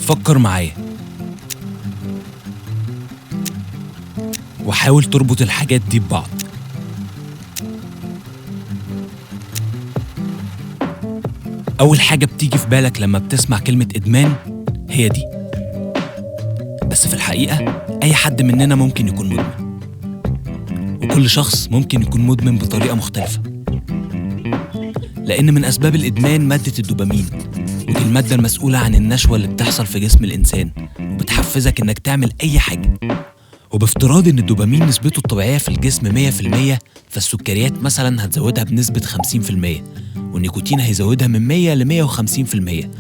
فكر معايا وحاول تربط الحاجات دي ببعض. أول حاجة بتيجي في بالك لما بتسمع كلمة إدمان هي دي. بس في الحقيقة أي حد مننا ممكن يكون مدمن، وكل شخص ممكن يكون مدمن بطريقة مختلفة. لأن من أسباب الإدمان مادة الدوبامين، ودي المادة المسؤولة عن النشوة اللي بتحصل في جسم الإنسان وبتحفزك إنك تعمل أي حاجة. وبافتراض إن الدوبامين نسبته الطبيعية في الجسم 100%، فالسكريات مثلا هتزودها بنسبة 50%، والنيكوتين هيزودها من 100 ل 150%،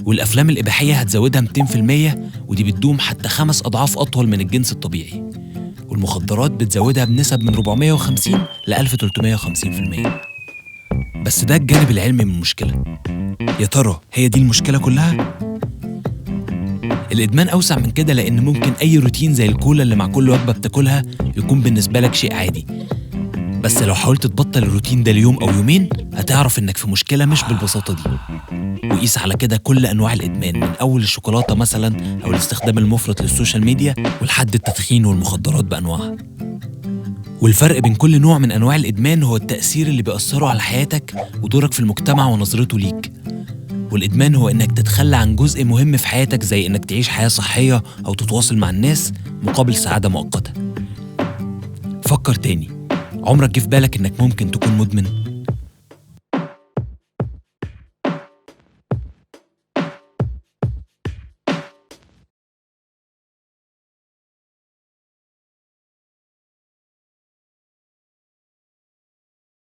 والأفلام الإباحية هتزودها 200%، ودي بتدوم حتى 5 أضعاف أطول من الجنس الطبيعي. والمخدرات بتزودها بنسب من 450 ل 1350%. بس ده الجانب العلمي من المشكلة. يا ترى هي دي المشكلة كلها؟ الإدمان أوسع من كده، لأن ممكن أي روتين زي الكولا اللي مع كل وجبة بتاكلها يكون بالنسبة لك شيء عادي. بس لو حاولت تبطل الروتين ده ليوم أو يومين هتعرف إنك في مشكلة مش بالبساطة دي. وقيس على كده كل أنواع الإدمان، من أول الشوكولاتة مثلا أو الاستخدام المفرط للسوشيال ميديا ولحد التدخين والمخدرات بأنواعها. والفرق بين كل نوع من أنواع الإدمان هو التأثير اللي بيأثره على حياتك ودورك في المجتمع ونظرته ليك. والإدمان هو إنك تتخلى عن جزء مهم في حياتك، زي إنك تعيش حياة صحية أو تتواصل مع الناس مقابل سعادة مؤقتة. فكر تاني، عمرك جه في بالك إنك ممكن تكون مدمن؟